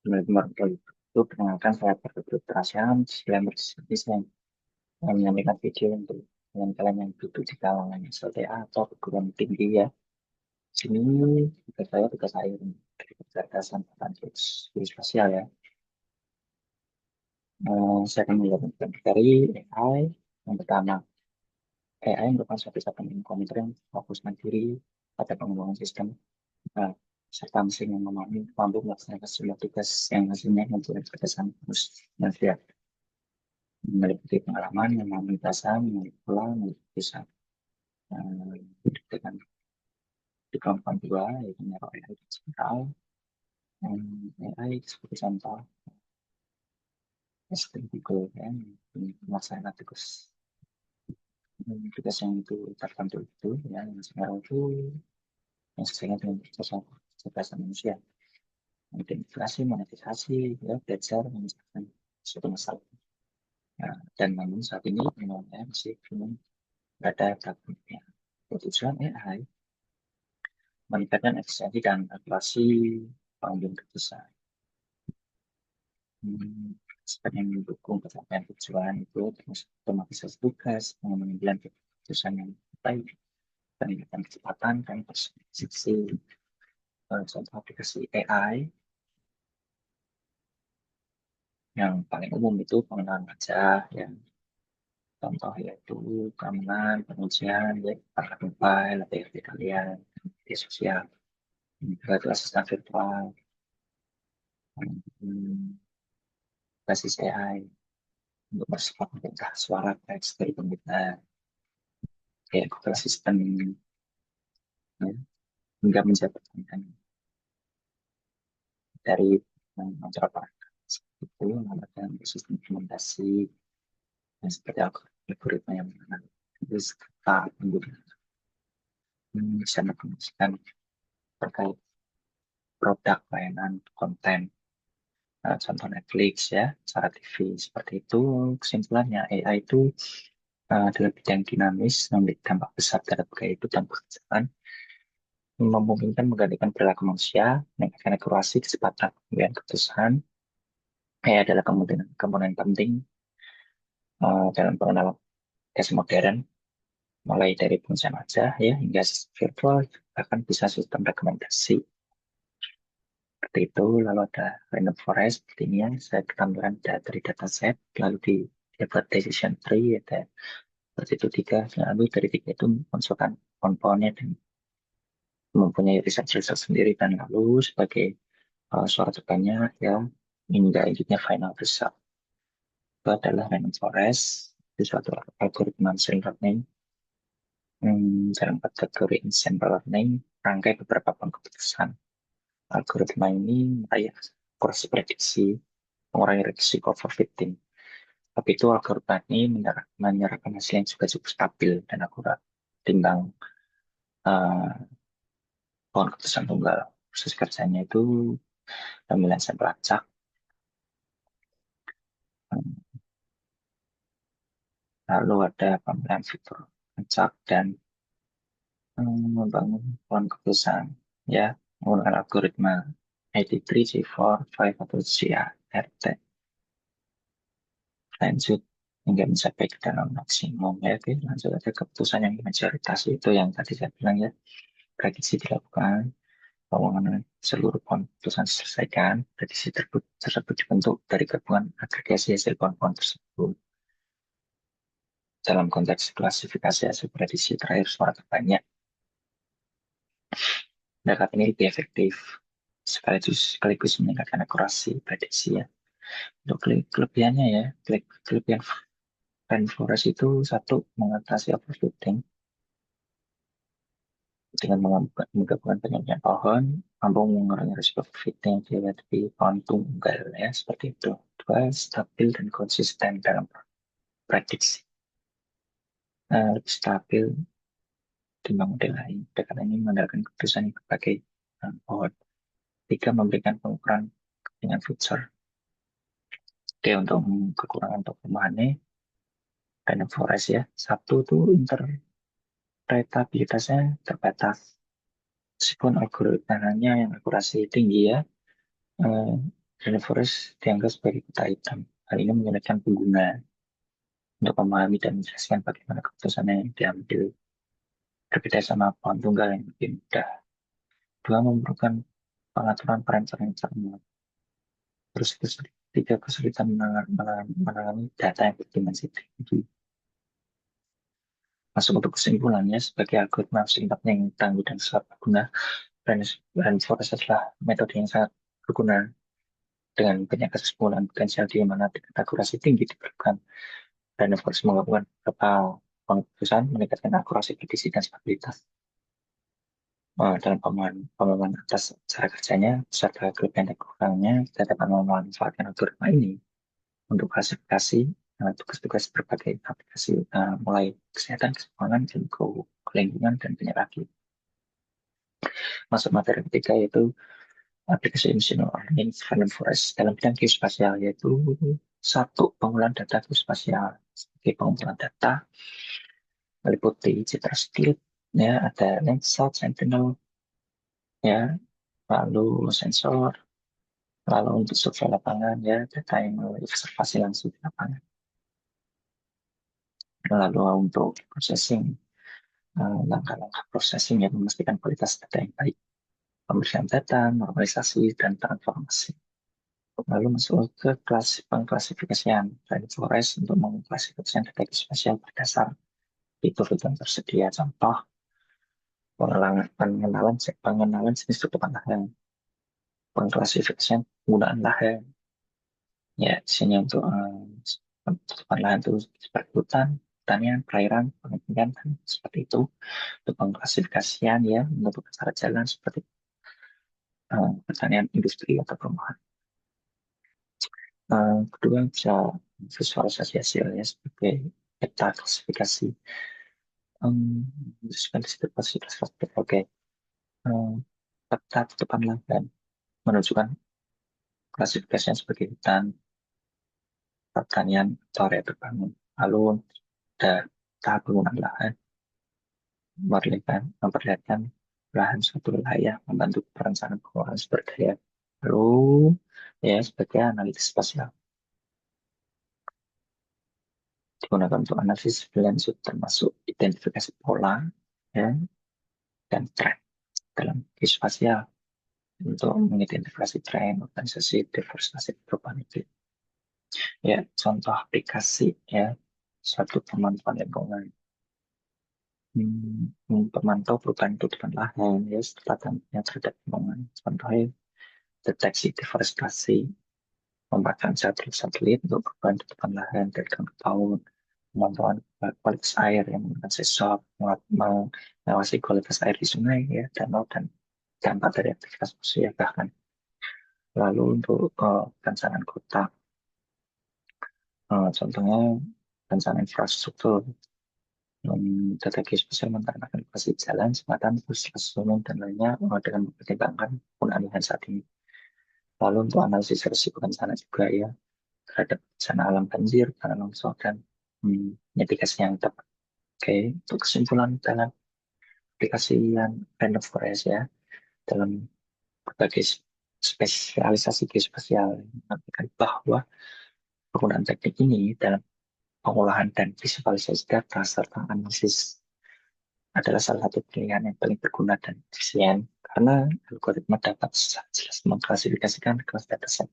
benar-benar itu perkenalkan saya berkeberasian disclaimer desain yang menyampaikan video untuk kalian yang duduk di kalangan SLTA atau perguruan tinggi ya. Sini tugas saya dari kecerdasan buatan spasial ya. Saya akan menjelaskan dari AI. Yang pertama, AI merupakan suatu satuan komputer yang fokus mandiri pada pengembangan sistem uh, serta mesin yang mampu melaksanakan sejumlah tugas yang hasilnya mempunyai kecerdasan manusia. Meliputi pengalaman, memahami perasaan, mengenali pola, mengenali bisa dengan di kelompok dua, yaitu Neuro AI digital, AI seperti contoh, sistem Google kan, melaksanakan tugas yang itu tertentu itu, ya, yang sekarang itu yang sesuai dengan kecerdasan manusia, identifikasi, monetisasi, ya, belajar, menyelesaikan suatu masalah. Nah, dan namun saat ini memangnya masih belum ada praktiknya. Tujuan AI meningkatkan efisiensi dan akurasi pengambilan keputusan. Sebagai mendukung pencapaian tujuan itu termasuk otomatisasi tugas, pengambilan keputusan yang baik, peningkatan kecepatan dan persistisi. Contoh aplikasi AI yang paling umum itu pengenalan wajah, yang contoh yaitu keamanan, pengujian, ya, para file, API kalian, media sosial, juga asisten virtual, hmm, basis AI untuk bersifat perintah suara teks dari pengguna, kayak Google Assistant, ya, hingga menjabat konten dari beberapa itu menggunakan sistem implementasi yang seperti algoritma yang mengenal itu serta pengguna bisa menggunakan terkait produk layanan konten. Contoh Netflix ya, cara TV seperti itu. Kesimpulannya AI itu adalah bidang dinamis memiliki dampak besar terhadap gaya hidup dan pekerjaan, memungkinkan menggantikan perilaku manusia, meningkatkan akurasi, kecepatan pengambilan keputusan. AI adalah komponen penting dalam pengenalan aplikasi modern, mulai dari pengujian wajah ya hingga sistem virtual, bahkan bisa sistem rekomendasi. Seperti itu, lalu ada random forest, seperti ini ya, saya tambahkan dari dataset, lalu dapat decision tree, ada seperti itu tiga, lalu dari tiga itu masukkan komponen dan mempunyai riset-riset sendiri, dan lalu sebagai suara terbanyak ya, hingga akhirnya final result. Itu adalah random forest, itu suatu algoritma machine learning, dalam kategori ensemble learning, rangkai beberapa keputusan. Algoritma ini meraih akurasi prediksi, mengurangi risiko overfitting. Tapi itu algoritma ini menyerahkan hasil yang juga cukup stabil dan akurat timbang uh, pohon keputusan tunggal. Proses kerjanya itu pemilihan sampel acak, lalu ada pemilihan fitur acak dan membangun pohon keputusan ya menggunakan algoritma ID3, G4, 5 atau GRT. Lanjut hingga mencapai ke dalam maksimum ya. Oke, lanjut aja keputusan yang mayoritas itu yang tadi saya bilang ya, prediksi dilakukan, pengulangan seluruh keputusan diselesaikan, prediksi tersebut dibentuk dari gabungan agregasi hasil pohon tersebut. Dalam konteks klasifikasi hasil prediksi terakhir suara terbanyak, dapat ini lebih efektif sekaligus meningkatkan akurasi prediksi ya. Untuk kelebihannya ya, kelebihan rainforest itu satu, mengatasi overfitting dengan menggabungkan banyaknya pohon, mampu mengurangi risiko overfitting yang dihadapi pohon tunggal ya, seperti itu. Dua, stabil dan konsisten dalam prediksi. Lebih stabil ketimbang model lain. Karena ini mengandalkan keputusan yang berbagai pohon. Tiga, memberikan pengukuran dengan feature. Oke, untuk kekurangan untuk pemahamannya, random forest ya. Satu tuh interpretabilitasnya terbatas. Meskipun algoritmanya yang akurasi tinggi ya, eh, Rainforest dianggap sebagai kota hitam. Hal ini menyulitkan pengguna untuk memahami dan menjelaskan bagaimana keputusan yang diambil. Berbeda sama pohon tunggal yang lebih mudah. Dua memerlukan pengaturan perencanaan yang cermat. Terus tiga kesulitan menangani data yang berdimensi tinggi. Masuk untuk kesimpulannya, sebagai algoritma singkat yang tangguh dan selalu berguna, Rainforest adalah metode yang sangat berguna dengan banyak kasus penggunaan potensial di mana dengan akurasi tinggi diperlukan. Rainforest menggabungkan beberapa keputusan, meningkatkan akurasi prediksi dan stabilitas. Dalam pemahaman atas cara kerjanya, beserta kelebihan dan kekurangannya, kita dapat memanfaatkan algoritma ini untuk klasifikasi tugas-tugas berbagai aplikasi, mulai kesehatan, keuangan, lingkungan, dan banyak lagi. Masuk materi ketiga yaitu aplikasi machine learning Rainforest dalam bidang geospasial, yaitu satu, pengumpulan data geospasial. Sebagai pengumpulan data meliputi citra satelit, ya, ada Landsat, Sentinel, ya, lalu sensor, lalu untuk survei lapangan, ya, data yang melalui observasi langsung di lapangan. Lalu untuk processing, langkah-langkah processing yang memastikan kualitas data yang baik, pemeriksaan data, normalisasi, dan transformasi. Lalu masuk ke pengklasifikasian Rainforest untuk mengklasifikasikan data spasial berdasar fitur yang tersedia. Contoh, pengenalan jenis tutupan lahan, pengklasifikasian penggunaan lahan. Ya, di sini untuk tutupan lahan itu seperti hutan, pertanian, perairan, pengembangan, dan seperti itu. Untuk pengklasifikasian ya, menentukan cara jalan seperti pertanian industri atau perumahan. Kedua bisa visualisasi hasilnya sebagai peta klasifikasi. Oke. Peta tutupan lahan menunjukkan klasifikasinya sebagai hutan, pertanian, atau area terbangun. Lalu data penggunaan lahan memperlihatkan lahan suatu wilayah, membantu perencanaan pengelolaan sumber daya. Lalu ya sebagai analisis spasial digunakan untuk analisis berlanjut termasuk identifikasi pola, ya, dan tren dalam geospasial untuk mengidentifikasi tren organisasi deforestasi perubahan iklim. Ya, contoh aplikasi ya suatu pemantauan lingkungan. Pemantau perubahan tutupan lahan ya setelah dampaknya terhadap lingkungan. Contohnya deteksi deforestasi, membahas satelit untuk perubahan tutupan lahan dari tahun ke tahun, pemantauan kualitas air yang menggunakan sensor, mengawasi kualitas air di sungai, ya, danau, dan dampak dari aktivitas manusia bahkan. Lalu untuk perencanaan kota, contohnya perencanaan infrastruktur, data geospasial menandakan lokasi jalan, jembatan, fasilitas umum, dan lainnya dengan mempertimbangkan penggunaan lahan saat ini. Lalu untuk analisis risiko bencana juga ya, terhadap bencana alam banjir, tanah longsor, dan mitigasi yang tepat. Oke, untuk kesimpulan dalam aplikasi yang Rainforest ya, dalam berbagai spesialisasi geospasial menyampaikan bahwa penggunaan teknik ini dalam pengolahan dan visualisasi data serta analisis adalah salah satu pilihan yang paling berguna dan efisien karena algoritma dapat jelas mengklasifikasikan kelas dataset.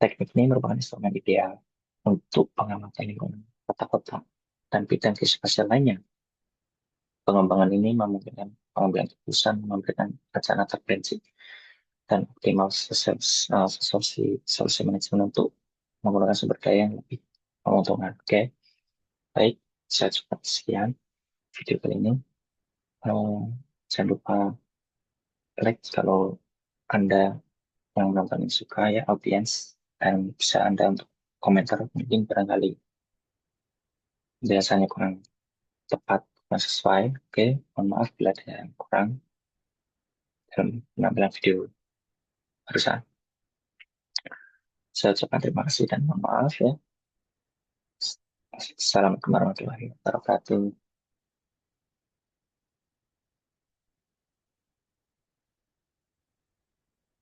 Teknik ini merupakan instrumen ideal untuk pengamatan lingkungan kota-kota dan bidang geospasial lainnya. Pengembangan ini memungkinkan pengambilan keputusan, memberikan rencana terperinci, dan optimal solusi manajemen untuk menggunakan sumber daya yang lebih menguntungkan. Oke, baik, saya cukup sekian video kali ini. Jangan lupa like kalau Anda yang menonton ini suka ya, audiens, dan bisa Anda untuk komentar mungkin barangkali biasanya kurang tepat, kurang sesuai. Oke, mohon maaf bila ada yang kurang dalam penampilan video barusan. Saya ucapkan terima kasih dan mohon maaf ya. Assalamualaikum warahmatullahi wabarakatuh.